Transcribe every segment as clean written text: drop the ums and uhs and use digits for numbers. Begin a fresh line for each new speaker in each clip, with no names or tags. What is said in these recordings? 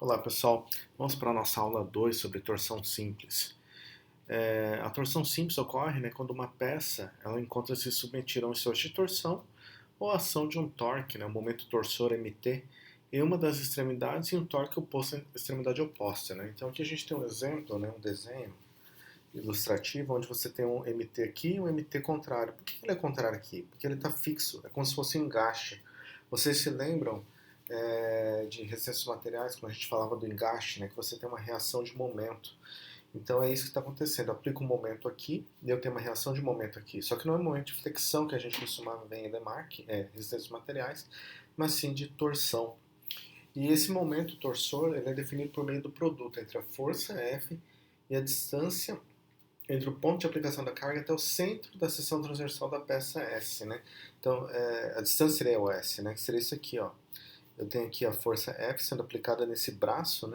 Olá pessoal, vamos para a nossa aula 2 sobre torção simples. A torção simples ocorre, quando uma peça ela encontra-se submetida a um esforço de torção ou a ação de um torque, o momento torsor MT, em uma das extremidades e um torque oposto à extremidade oposta. Então aqui a gente tem um exemplo, um desenho ilustrativo, onde você tem um MT aqui e um MT contrário. Por que ele é contrário aqui? Porque ele está fixo, é como se fosse um engaste. Vocês se lembram de resistências materiais, quando a gente falava do engaste, que você tem uma reação de momento. Então é isso que está acontecendo. Eu aplico um momento aqui e eu tenho uma reação de momento aqui. Só que não é um momento de flexão que a gente costumava ver em Demarque, resistências materiais, mas sim de torção. E esse momento torsor ele é definido por meio do produto entre a força F e a distância entre o ponto de aplicação da carga até o centro da seção transversal da peça S. Então a distância seria o S, que seria isso aqui. Eu tenho aqui a força F sendo aplicada nesse braço,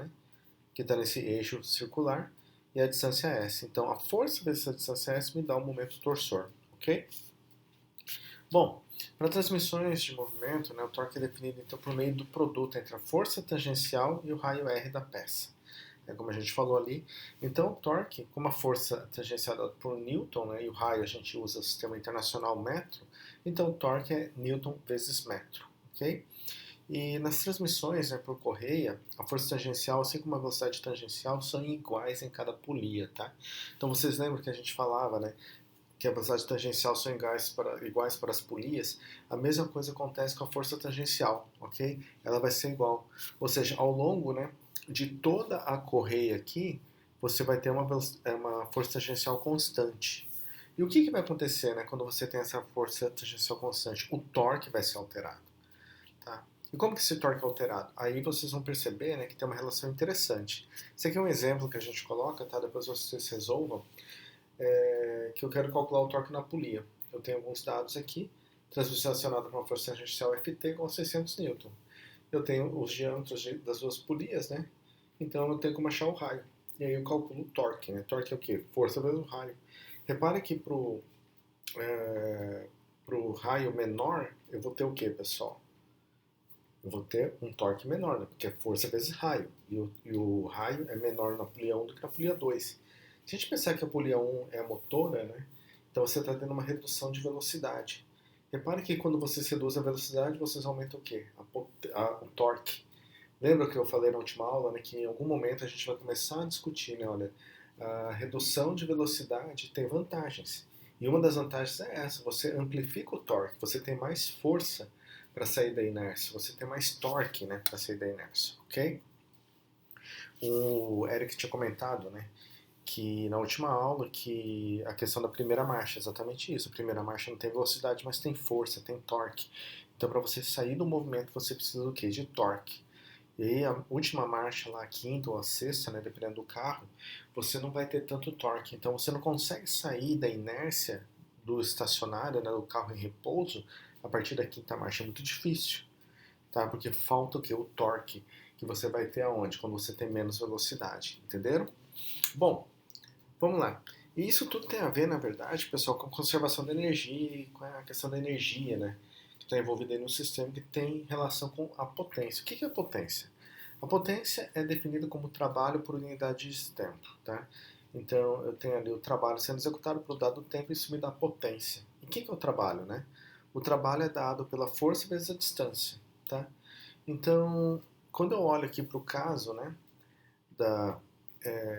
que está nesse eixo circular, e a distância S. Então, a força dessa distância S me dá um momento torsor, ok? Bom, para transmissões de movimento, o torque é definido então, por meio do produto entre a força tangencial e o raio R da peça. Como a gente falou ali. Então, o torque, como a força tangencial dada por Newton, e o raio a gente usa o sistema internacional metro, então o torque é Newton vezes metro, ok? E nas transmissões por correia, a força tangencial, assim como a velocidade tangencial, são iguais em cada polia, tá? Então vocês lembram que a gente falava, que a velocidade tangencial são iguais para as polias? A mesma coisa acontece com a força tangencial, ok? Ela vai ser igual. Ou seja, ao longo, de toda a correia aqui, você vai ter uma força tangencial constante. E o que vai acontecer, quando você tem essa força tangencial constante? O torque vai ser alterado. Tá? E como que esse torque é alterado? Aí vocês vão perceber que tem uma relação interessante. Esse aqui é um exemplo que a gente coloca, tá? Depois vocês resolvam, que eu quero calcular o torque na polia. Eu tenho alguns dados aqui, transmissão acionada por uma força tangencial Ft igual a 600 N. Eu tenho os diâmetros das duas polias, então eu tenho como achar o raio. E aí eu calculo o torque. Torque é o quê? Força vezes o raio. Repare que pro raio menor, eu vou ter o quê, pessoal? Eu vou ter um torque menor, porque é força vezes raio. E o raio é menor na polia 1 do que na polia 2. Se a gente pensar que a polia 1 é a motora, então você está tendo uma redução de velocidade. Repare que quando você reduz a velocidade, vocês aumentam o quê? O torque. Lembra que eu falei na última aula, que em algum momento a gente vai começar a discutir, olha, a redução de velocidade tem vantagens. E uma das vantagens é essa, você amplifica o torque, você tem mais força para sair da inércia, você tem mais torque, para sair da inércia, ok? O Eric tinha comentado, que na última aula que a questão da primeira marcha é exatamente isso. A primeira marcha não tem velocidade, mas tem força, tem torque. Então, para você sair do movimento, você precisa do quê? De torque. E aí, a última marcha, lá, a quinta ou a sexta, dependendo do carro, você não vai ter tanto torque. Então, você não consegue sair da inércia do estacionário, do carro em repouso, a partir da quinta marcha. É muito difícil, tá? Porque falta o quê? O torque, que você vai ter aonde? Quando você tem menos velocidade, entenderam? Bom, vamos lá. E isso tudo tem a ver, na verdade, pessoal, com a conservação da energia e com a questão da energia, que está envolvida aí no sistema que tem relação com a potência. O que é a potência? A potência é definida como trabalho por unidade de tempo, tá? Então, eu tenho ali o trabalho sendo executado por um dado tempo e isso me dá potência. E o que é o trabalho, O trabalho é dado pela força vezes a distância, tá? Então, quando eu olho aqui para o caso, da,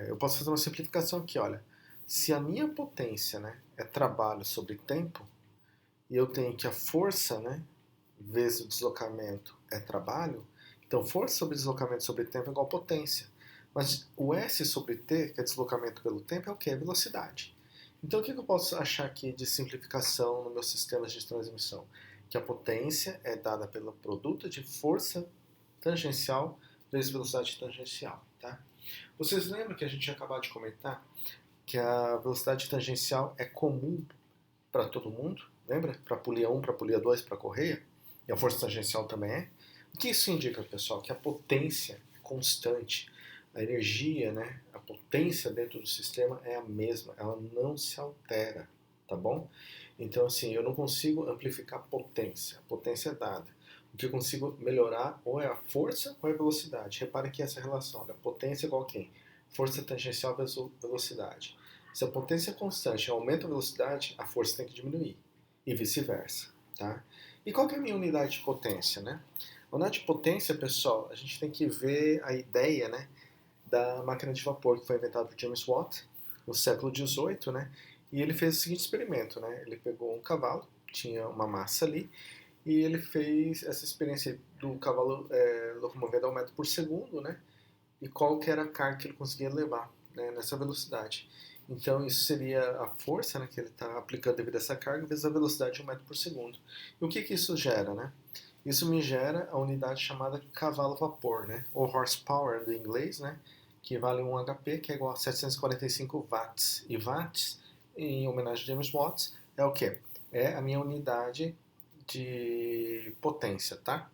eu posso fazer uma simplificação aqui, olha. Se a minha potência, é trabalho sobre tempo, e eu tenho que a força, vezes o deslocamento é trabalho, então força sobre deslocamento sobre tempo é igual a potência. Mas o S sobre T, que é deslocamento pelo tempo, é o que? É velocidade. Então o que eu posso achar aqui de simplificação no meu sistema de transmissão? Que a potência é dada pelo produto de força tangencial vezes velocidade tangencial, tá? Vocês lembram que a gente tinha acabado de comentar que a velocidade tangencial é comum para todo mundo? Lembra? Para a polia 1, para a polia 2, para a correia? E a força tangencial também é? O que isso indica, pessoal? Que a potência é constante. A energia, a potência dentro do sistema é a mesma, ela não se altera, tá bom? Então, assim, eu não consigo amplificar a potência é dada. o que eu consigo melhorar ou é a força ou é a velocidade. Repare que essa relação, olha, potência igual a quem? Força tangencial vezes velocidade. Se a potência é constante e aumenta a velocidade, a força tem que diminuir. E vice-versa. Tá? E qual que é a minha unidade de potência? Né? A unidade de potência, pessoal, a gente tem que ver a ideia, né, da máquina de vapor que foi inventada por James Watt no século XVIII, né? E ele fez o seguinte experimento, né? Ele pegou um cavalo, tinha uma massa ali, e ele fez essa experiência do cavalo locomovendo a 1 metro por segundo, né? E qual que era a carga que ele conseguia levar, né, nessa velocidade. Então isso seria a força, né, que ele está aplicando devido a essa carga vezes a velocidade de 1 metro por segundo. E o que isso gera, né? Isso me gera a unidade chamada cavalo-vapor, né? Ou horsepower do inglês, né? Que vale 1 HP, que é igual a 745 watts. E watts, em homenagem a James Watt, é o quê? É a minha unidade de potência, tá?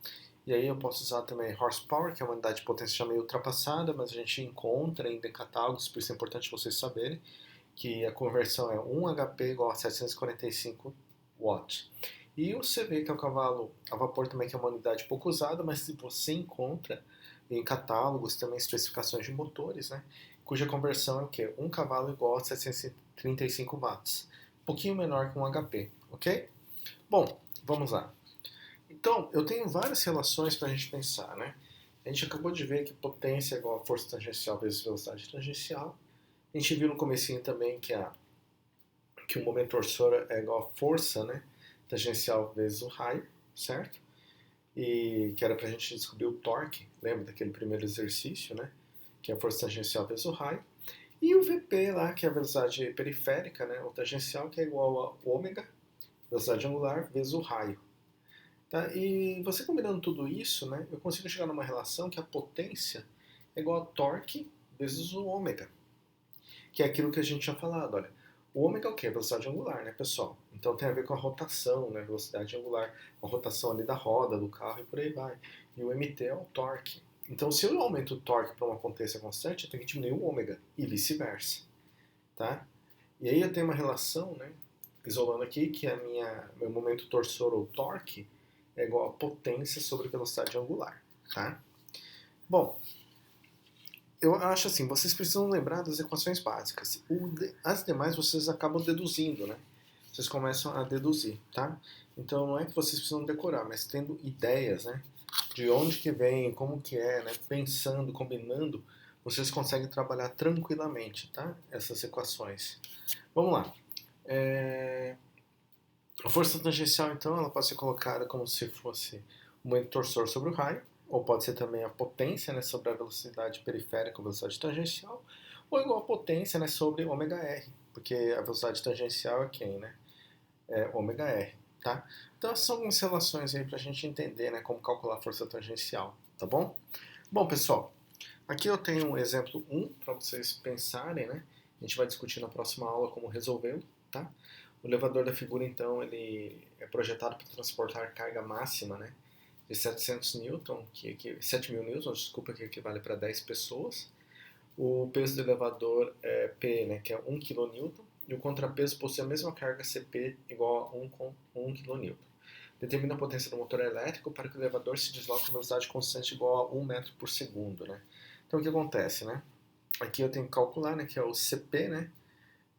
E aí eu posso usar também horsepower, que é uma unidade de potência já meio ultrapassada, mas a gente encontra ainda em catálogos, por isso é importante vocês saberem, que a conversão é 1 HP igual a 745 watts. E o CV, que é o cavalo a vapor também, que é uma unidade pouco usada, mas se você encontra em catálogos também especificações de motores, né, cuja conversão é o quê? 1 cavalo igual a 735 watts. Um pouquinho menor que um HP, ok? Bom, vamos lá. Então, eu tenho várias relações para a gente pensar, né? A gente acabou de ver que potência é igual a força tangencial vezes velocidade tangencial. A gente viu no comecinho também que o momento torsor é igual a força, né, tangencial vezes o raio, certo? E que era para a gente descobrir o torque, lembra daquele primeiro exercício, né? Que é a força tangencial vezes o raio. E o VP lá, que é a velocidade periférica, né, ou tangencial, que é igual a ômega, velocidade angular, vezes o raio. Tá? E você combinando tudo isso, né, eu consigo chegar numa relação que a potência é igual a torque vezes o ômega, que é aquilo que a gente tinha falado. Olha, o ômega é o quê? Velocidade angular, né, pessoal? Então tem a ver com a rotação, né, velocidade angular, a rotação ali da roda, do carro e por aí vai. E o mt é o torque. Então, se eu aumento o torque para uma potência constante, eu tenho que diminuir o ômega e vice-versa, tá? E aí eu tenho uma relação, né, isolando aqui, que meu momento torsor ou torque é igual a potência sobre velocidade angular, tá? Bom, eu acho assim, vocês precisam lembrar das equações básicas. As demais vocês acabam deduzindo, né? Vocês começam a deduzir, tá? Então não é que vocês precisam decorar, mas tendo ideias, né? De onde que vem, como que é, né? Pensando, combinando, vocês conseguem trabalhar tranquilamente, tá? Essas equações. Vamos lá. A força tangencial, então, ela pode ser colocada como se fosse o momento torsor sobre o raio, ou pode ser também a potência, né, sobre a velocidade periférica ou velocidade tangencial, ou igual a potência, né, sobre ômega r, porque a velocidade tangencial é quem, né? É ômega r, tá? Então, essas são algumas relações aí para a gente entender, né, como calcular a força tangencial, tá bom? Bom, pessoal, aqui eu tenho um exemplo 1 para vocês pensarem, né? A gente vai discutir na próxima aula como resolvê-lo, tá? O elevador da figura, então, ele é projetado para transportar carga máxima, né, de 700 newton, 7.000 newtons, desculpa, que equivale para 10 pessoas. O peso do elevador é P, né, que é 1 kN, e o contrapeso possui a mesma carga CP igual a 1 kN. Determina a potência do motor elétrico para que o elevador se desloque com velocidade constante igual a 1 metro por segundo, né? Então o que acontece, né? Aqui eu tenho que calcular, né, que é o CP, né,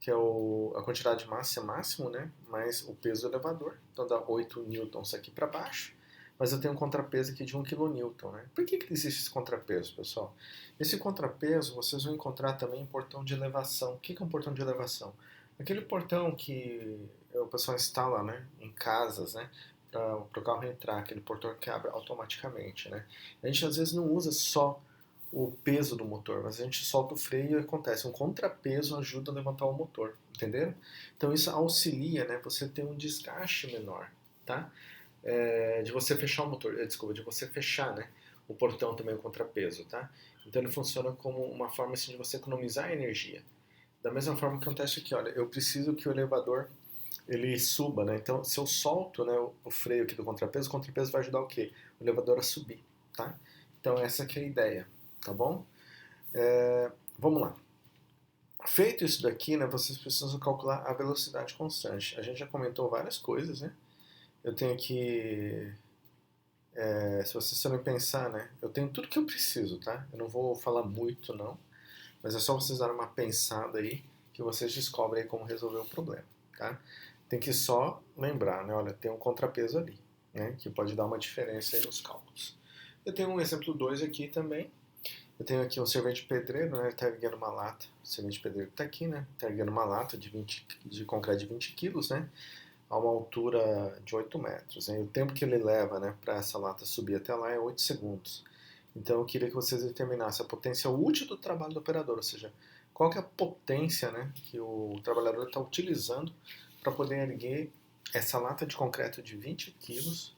que é a quantidade de massa máximo, né, mais o peso do elevador. Então dá 8 newtons aqui para baixo. Mas eu tenho um contrapeso aqui de 1 kN. Né? Por que existe esse contrapeso, pessoal? Esse contrapeso vocês vão encontrar também em portão de elevação. O que é um portão de elevação? Aquele portão que o pessoal instala, né, em casas, né, para o carro entrar, aquele portão que abre automaticamente. Né? A gente às vezes não usa só o peso do motor, mas a gente solta o freio e acontece um contrapeso ajuda a levantar o motor, entenderam? Então isso auxilia, né, você ter um desgaste menor, tá? De você fechar o motor, desculpa, de você fechar, né, o portão também o contrapeso, tá? Então ele funciona como uma forma assim de você economizar energia. Da mesma forma que acontece aqui, olha, eu preciso que o elevador ele suba, né? Então se eu solto, né, o freio aqui do contrapeso, o contrapeso vai ajudar o quê? O elevador a subir, tá? Então essa que é a ideia, tá bom? Vamos lá. Feito isso daqui, né, vocês precisam calcular a velocidade constante. A gente já comentou várias coisas, né? Eu tenho que Se vocês forem pensar, né, eu tenho tudo que eu preciso, tá? Eu não vou falar muito, não, mas é só vocês darem uma pensada aí que vocês descobrem aí como resolver o problema, tá? Tem que só lembrar, né, olha, tem um contrapeso ali, né, que pode dar uma diferença aí nos cálculos. Eu tenho um exemplo 2 aqui também. Eu tenho aqui um servente pedreiro, né, ele está erguendo uma lata. O servente pedreiro está aqui, né, está erguendo uma lata de concreto de 20 quilos, né, a uma altura de 8 metros. Né? E o tempo que ele leva, né, para essa lata subir até lá é 8 segundos. Então eu queria que vocês determinassem a potência útil do trabalho do operador, ou seja, qual que é a potência, né, que o trabalhador está utilizando para poder erguer essa lata de concreto de 20 quilos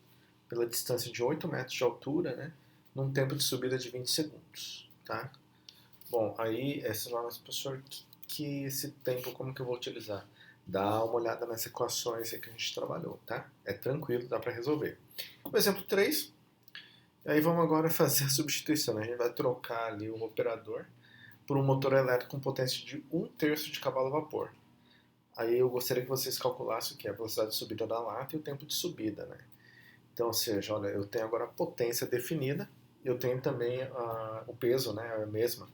pela distância de 8 metros de altura, né, num tempo de subida de 20 segundos. Tá? Bom, aí essa lá, mas professor, que esse tempo como que eu vou utilizar? Dá uma olhada nas equações aí que a gente trabalhou, tá? É tranquilo, dá para resolver. O exemplo 3, aí vamos agora fazer a substituição, né? A gente vai trocar ali o operador por um motor elétrico com potência de 1/3 de cavalo a vapor. Aí eu gostaria que vocês calculassem o que é a velocidade de subida da lata e o tempo de subida, né? Então, ou seja, olha, eu tenho agora a potência definida, eu tenho também o peso, né? É a mesma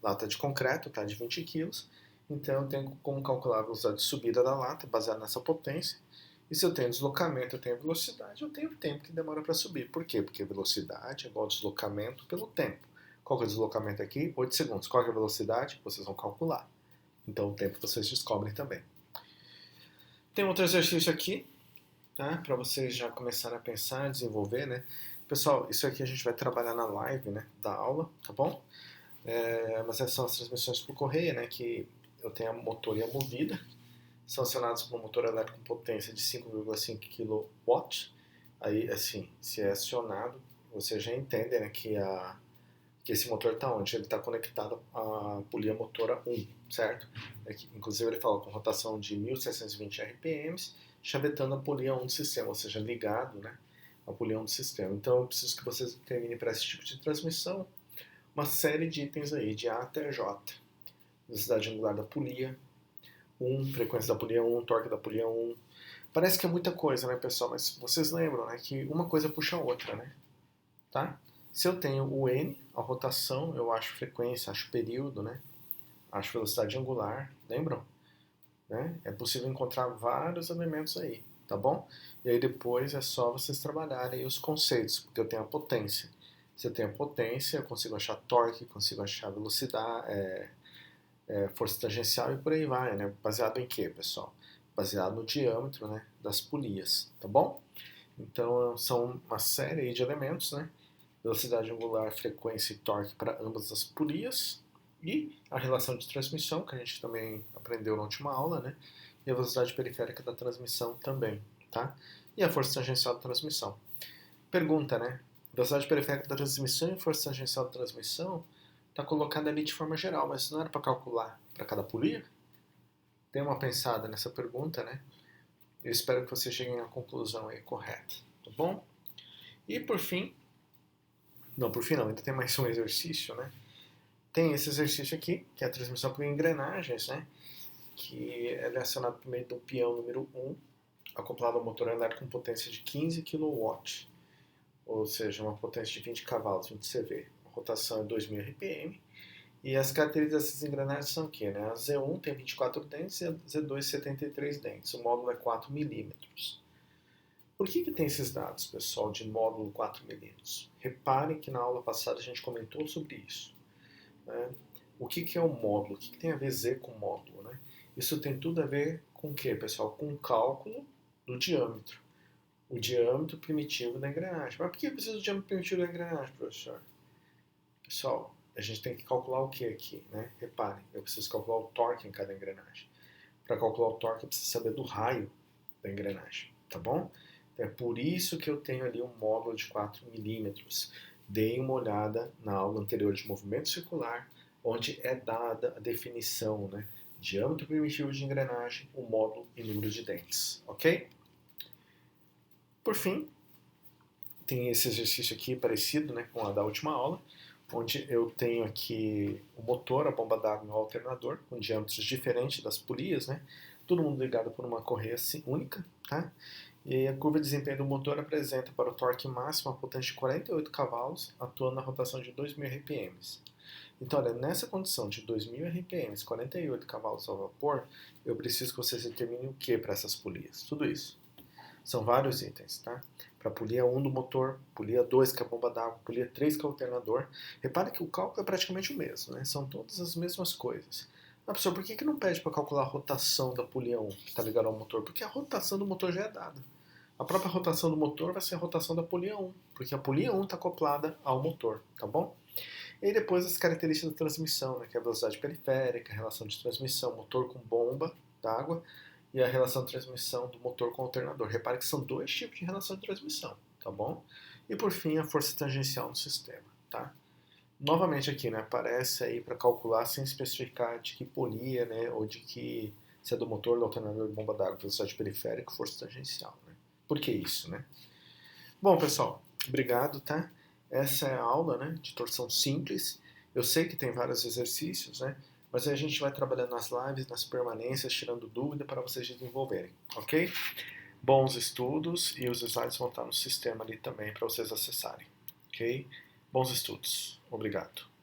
lata de concreto, tá? De 20 quilos. Então eu tenho como calcular a velocidade de subida da lata, baseada nessa potência. E se eu tenho deslocamento, eu tenho velocidade, eu tenho o tempo que demora para subir. Por quê? Porque velocidade é igual ao deslocamento pelo tempo. Qual que é o deslocamento aqui? 8 segundos. Qual que é a velocidade? Vocês vão calcular. Então o tempo vocês descobrem também. Tem outro exercício aqui, tá? Para vocês já começarem a pensar, desenvolver, né? Pessoal, isso aqui a gente vai trabalhar na live, né, da aula, tá bom? Mas essas são as transmissões por correia, né, que eu tenho a motor e a movida, são acionados por um motor elétrico com potência de 5,5 kW. Aí, assim, se é acionado, você já entende, né, que esse motor está onde? Ele está conectado à polia motora 1, certo? Inclusive ele fala com rotação de 1.620 RPMs, chavetando a polia 1 do sistema, ou seja, ligado, né, à polia 1 do sistema. Então eu preciso que vocês determinem para esse tipo de transmissão uma série de itens aí, de A até J. Velocidade angular da polia 1, frequência da polia 1, torque da polia 1. Parece que é muita coisa, né, pessoal? Mas vocês lembram, né, que uma coisa puxa a outra, né? Tá? Se eu tenho o N, a rotação, eu acho frequência, acho período, né? Acho velocidade angular, lembram? Né? É possível encontrar vários elementos aí, tá bom? E aí depois é só vocês trabalharem os conceitos, porque eu tenho a potência. Se eu tenho a potência, eu consigo achar torque, consigo achar velocidade, força tangencial e por aí vai, né? Baseado em quê, pessoal? Baseado no diâmetro, né, das polias, tá bom? Então são uma série de elementos, né? Velocidade angular, frequência e torque para ambas as polias e a relação de transmissão, que a gente também aprendeu na última aula, né? E a velocidade periférica da transmissão também, tá? E a força tangencial da transmissão. Pergunta, né? Velocidade periférica da transmissão e força tangencial da transmissão está colocada ali de forma geral, mas não era para calcular para cada polia? Dê uma pensada nessa pergunta, né? Eu espero que vocês cheguem à conclusão aí correta, tá bom? E por fim, não, ainda tem mais um exercício, né? Tem esse exercício aqui, que é a transmissão por engrenagens, né? Que é acionado por meio do peão número 1, acoplado ao motor elétrico com potência de 15 kW, ou seja, uma potência de 20 cavalos, 20 CV. A rotação é 2.000 RPM. E as características dessas engrenagens são o quê? Né? A Z1 tem 24 dentes e a Z2 73 dentes. O módulo é 4 milímetros. Por que tem esses dados, pessoal, de módulo 4 milímetros? Reparem que na aula passada a gente comentou sobre isso. Né? O que é o módulo? O que tem a ver Z com módulo? Né? Isso tem tudo a ver com o que, pessoal? Com o cálculo do diâmetro. O diâmetro primitivo da engrenagem. Mas por que precisa do diâmetro primitivo da engrenagem, professor? Pessoal, a gente tem que calcular o que aqui? Né? Reparem, eu preciso calcular o torque em cada engrenagem. Para calcular o torque, eu preciso saber do raio da engrenagem. Tá bom? Então, é por isso que eu tenho ali um módulo de 4 milímetros. Deem uma olhada na aula anterior de movimento circular, onde é dada a definição, né? Diâmetro primitivo de engrenagem, o módulo e número de dentes, ok? Por fim, tem esse exercício aqui parecido, né, com a da última aula, onde eu tenho aqui o motor, a bomba d'água e o alternador, com diâmetros diferentes das polias, né? Todo mundo ligado por uma correia única, tá? E aí a curva de desempenho do motor apresenta para o torque máximo a potência de 48 cavalos, atuando na rotação de 2.000 RPM. Então, olha, nessa condição de 2.000 RPM, 48 cavalos ao vapor, eu preciso que vocês determinem o que para essas polias? Tudo isso. São vários itens, tá? Para polia 1 do motor, polia 2 que é a bomba d'água, polia 3 que é o alternador. Repare que o cálculo é praticamente o mesmo, né? São todas as mesmas coisas. Ah, professor, por que não pede para calcular a rotação da polia 1 que está ligada ao motor? Porque a rotação do motor já é dada. A própria rotação do motor vai ser a rotação da polia 1, porque a polia 1 está acoplada ao motor, tá bom? E aí depois as características da transmissão, né, que é a velocidade periférica, a relação de transmissão, motor com bomba d'água e a relação de transmissão do motor com alternador. Repare que são dois tipos de relação de transmissão, tá bom? E por fim a força tangencial no sistema, tá? Novamente aqui, né, aparece aí para calcular sem especificar de que polia, né, ou de que se é do motor, do alternador de bomba d'água, velocidade periférica, força tangencial, né? Por que isso, né? Bom, pessoal, obrigado, tá? Essa é a aula, né, de torção simples. Eu sei que tem vários exercícios, né? Mas aí a gente vai trabalhando nas lives, nas permanências, tirando dúvida para vocês desenvolverem, ok? Bons estudos e os slides vão estar no sistema ali também para vocês acessarem, ok? Bons estudos. Obrigado.